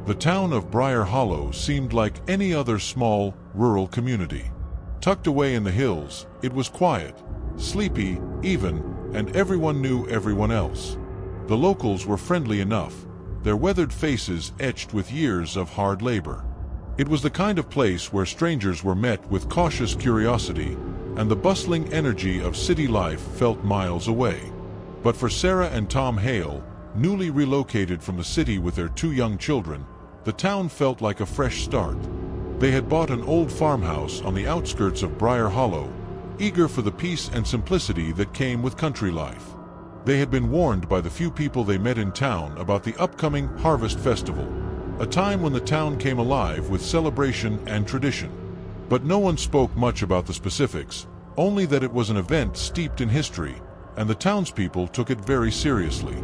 The town of Briar Hollow seemed like any other small, rural community. Tucked away in the hills, it was quiet, sleepy, even, and everyone knew everyone else. The locals were friendly enough, their weathered faces etched with years of hard labor. It was the kind of place where strangers were met with cautious curiosity, and the bustling energy of city life felt miles away. But for Sarah and Tom Hale, newly relocated from the city with their 2 young children, the town felt like a fresh start. They had bought an old farmhouse on the outskirts of Briar Hollow, eager for the peace and simplicity that came with country life. They had been warned by the few people they met in town about the upcoming Harvest Festival, a time when the town came alive with celebration and tradition. But no one spoke much about the specifics, only that it was an event steeped in history, and the townspeople took it very seriously.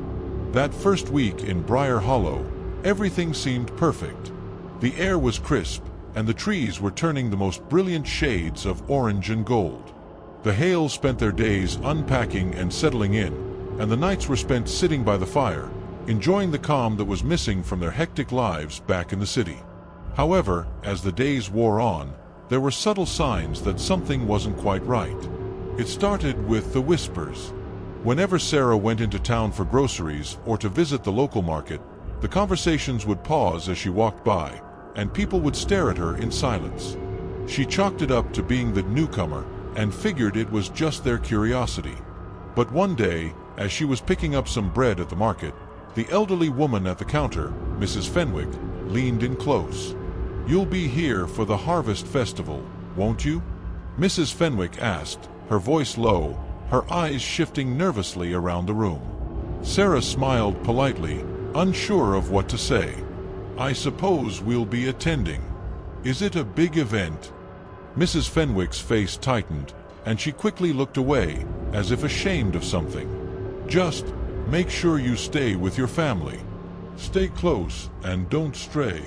That first week in Briar Hollow, everything seemed perfect. The air was crisp, and the trees were turning the most brilliant shades of orange and gold. The Hales spent their days unpacking and settling in, and the nights were spent sitting by the fire, enjoying the calm that was missing from their hectic lives back in the city. However, as the days wore on, there were subtle signs that something wasn't quite right. It started with the whispers. Whenever Sarah went into town for groceries or to visit the local market, the conversations would pause as she walked by, and people would stare at her in silence. She chalked it up to being the newcomer and figured it was just their curiosity. But one day, as she was picking up some bread at the market, the elderly woman at the counter, Mrs. Fenwick, leaned in close. "You'll be here for the Harvest Festival, won't you?" Mrs. Fenwick asked, her voice low, her eyes shifting nervously around the room. Sarah smiled politely, unsure of what to say. "I suppose we'll be attending. Is it a big event?" Mrs. Fenwick's face tightened, and she quickly looked away, as if ashamed of something. "Just make sure you stay with your family. Stay close and don't stray."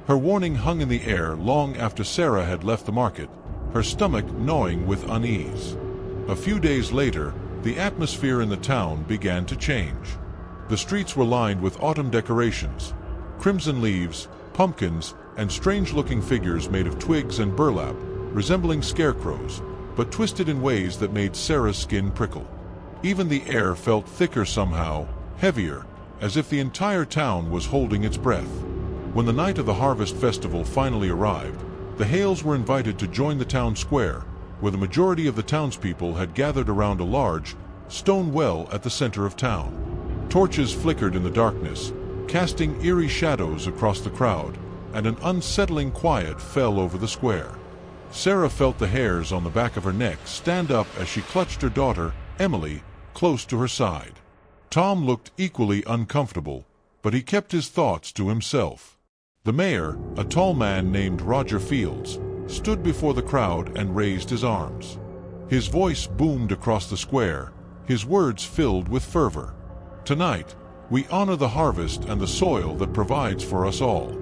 Her warning hung in the air long after Sarah had left the market, her stomach gnawing with unease. A few days later, the atmosphere in the town began to change. The streets were lined with autumn decorations, crimson leaves, pumpkins, and strange-looking figures made of twigs and burlap, resembling scarecrows, but twisted in ways that made Sarah's skin prickle. Even the air felt thicker somehow, heavier, as if the entire town was holding its breath. When the night of the Harvest Festival finally arrived, the Hales were invited to join the town square, where the majority of the townspeople had gathered around a large, stone well at the center of town. Torches flickered in the darkness, casting eerie shadows across the crowd, and an unsettling quiet fell over the square. Sarah felt the hairs on the back of her neck stand up as she clutched her daughter, Emily, close to her side. Tom looked equally uncomfortable, but he kept his thoughts to himself. The mayor, a tall man named Roger Fields, stood before the crowd and raised his arms. His voice boomed across the square, his words filled with fervor. "Tonight, we honor the harvest and the soil that provides for us all.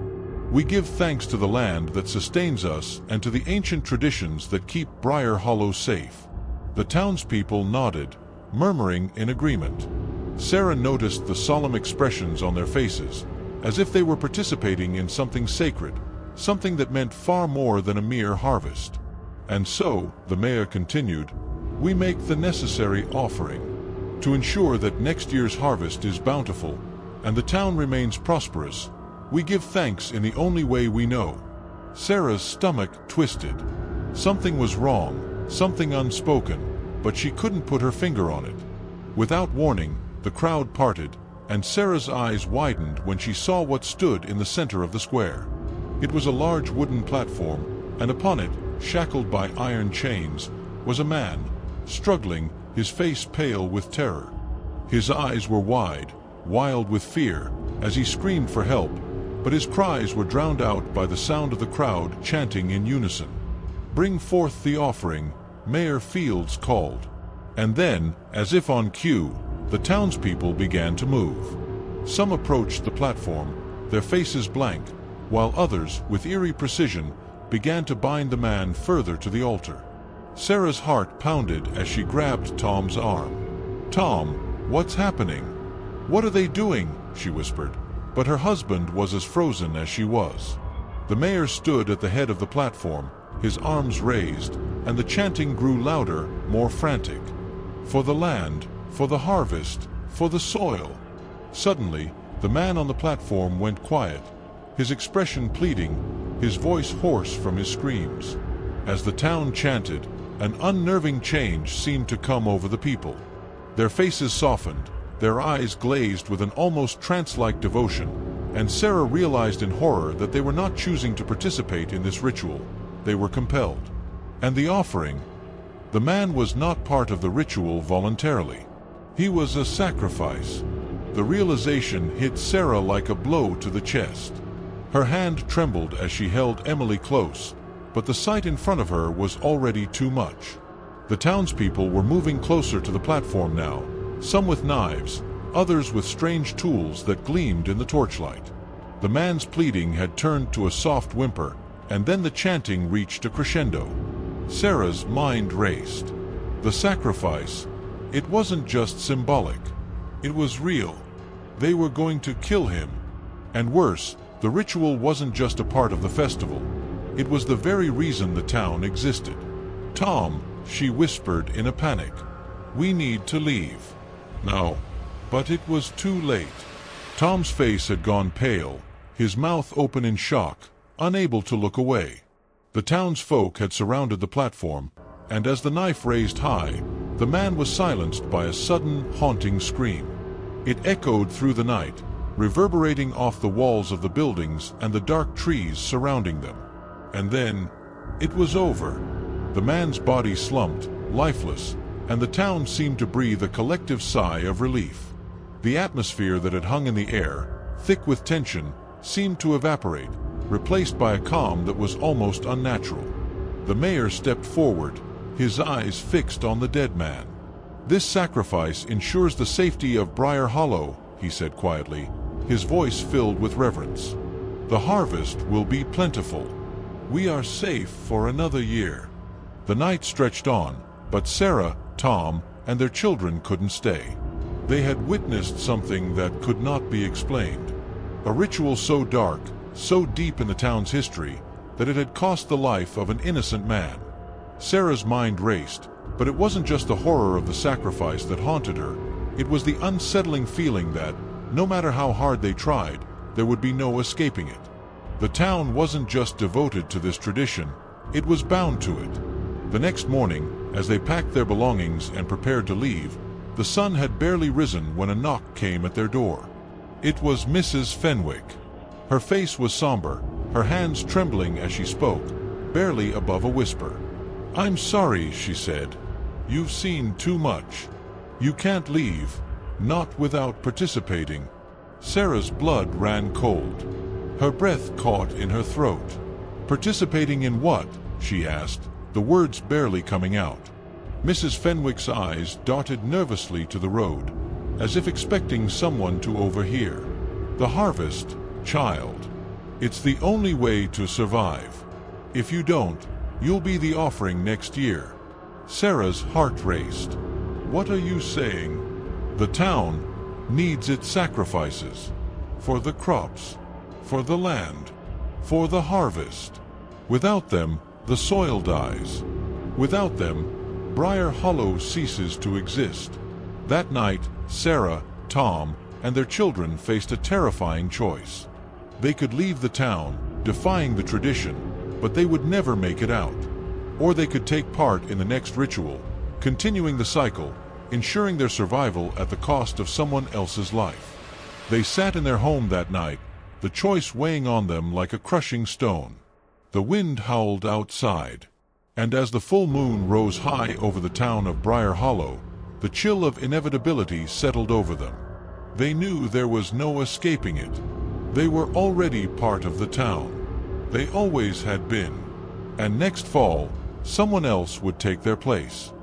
We give thanks to the land that sustains us and to the ancient traditions that keep Briar Hollow safe." The townspeople nodded, murmuring in agreement. Sarah noticed the solemn expressions on their faces, as if they were participating in something sacred, something that meant far more than a mere harvest. "And so," the mayor continued, "we make the necessary offering. To ensure that next year's harvest is bountiful, and the town remains prosperous, we give thanks in the only way we know." Sarah's stomach twisted. Something was wrong, something unspoken, but she couldn't put her finger on it. Without warning, the crowd parted, and Sarah's eyes widened when she saw what stood in the center of the square. It was a large wooden platform, and upon it, shackled by iron chains, was a man, struggling, his face pale with terror. His eyes were wide, wild with fear, as he screamed for help, but his cries were drowned out by the sound of the crowd chanting in unison. "Bring forth the offering," Mayor Fields called. And then, as if on cue, the townspeople began to move. Some approached the platform, their faces blank, while others, with eerie precision, began to bind the man further to the altar. Sarah's heart pounded as she grabbed Tom's arm. "Tom, what's happening? What are they doing?" she whispered. but her husband was as frozen as she was. The mayor stood at the head of the platform, his arms raised, and the chanting grew louder, more frantic. For the land, for the harvest, for the soil. Suddenly, the man on the platform went quiet, his expression pleading, his voice hoarse from his screams. As the town chanted, an unnerving change seemed to come over the people. Their faces softened, their eyes glazed with an almost trance-like devotion, and Sarah realized in horror that they were not choosing to participate in this ritual. They were compelled. And the offering? The man was not part of the ritual voluntarily. He was a sacrifice. The realization hit Sarah like a blow to the chest. Her hand trembled as she held Emily close, but the sight in front of her was already too much. The townspeople were moving closer to the platform now, some with knives, others with strange tools that gleamed in the torchlight. The man's pleading had turned to a soft whimper, and then the chanting reached a crescendo. Sarah's mind raced. The sacrifice, it wasn't just symbolic. It was real. They were going to kill him. And worse, the ritual wasn't just a part of the festival. It was the very reason the town existed. "Tom," she whispered in a panic, "we need to leave. Now." But it was too late. Tom's face had gone pale, his mouth open in shock, unable to look away. The townsfolk had surrounded the platform, and as the knife raised high, the man was silenced by a sudden, haunting scream. It echoed through the night, reverberating off the walls of the buildings and the dark trees surrounding them. And then, it was over. The man's body slumped, lifeless, and the town seemed to breathe a collective sigh of relief. The atmosphere that had hung in the air, thick with tension, seemed to evaporate, replaced by a calm that was almost unnatural. The mayor stepped forward, his eyes fixed on the dead man. "This sacrifice ensures the safety of Briar Hollow," he said quietly, his voice filled with reverence. "The harvest will be plentiful. We are safe for another year." The night stretched on, but Sarah, Tom, and their children couldn't stay. They had witnessed something that could not be explained. A ritual so dark, so deep in the town's history, that it had cost the life of an innocent man. Sarah's mind raced, but it wasn't just the horror of the sacrifice that haunted her. It was the unsettling feeling that, no matter how hard they tried, there would be no escaping it. The town wasn't just devoted to this tradition, it was bound to it. The next morning, as they packed their belongings and prepared to leave, the sun had barely risen when a knock came at their door. It was Mrs. Fenwick. Her face was somber, her hands trembling as she spoke, barely above a whisper. "I'm sorry," she said. "You've seen too much. You can't leave, not without participating." Sarah's blood ran cold. Her breath caught in her throat. "Participating in what?" she asked, the words barely coming out. Mrs. Fenwick's eyes darted nervously to the road, as if expecting someone to overhear. "The harvest, child. It's the only way to survive. If you don't, you'll be the offering next year." Sarah's heart raced. "What are you saying?" "The town needs its sacrifices. For the crops, for the land, for the harvest. Without them, the soil dies. Without them, Briar Hollow ceases to exist." That night, Sarah, Tom, and their children faced a terrifying choice. They could leave the town, defying the tradition, but they would never make it out. Or they could take part in the next ritual, continuing the cycle, ensuring their survival at the cost of someone else's life. They sat in their home that night, the choice weighing on them like a crushing stone. The wind howled outside, and as the full moon rose high over the town of Briar Hollow, the chill of inevitability settled over them. They knew there was no escaping it. They were already part of the town. They always had been. And next fall, someone else would take their place.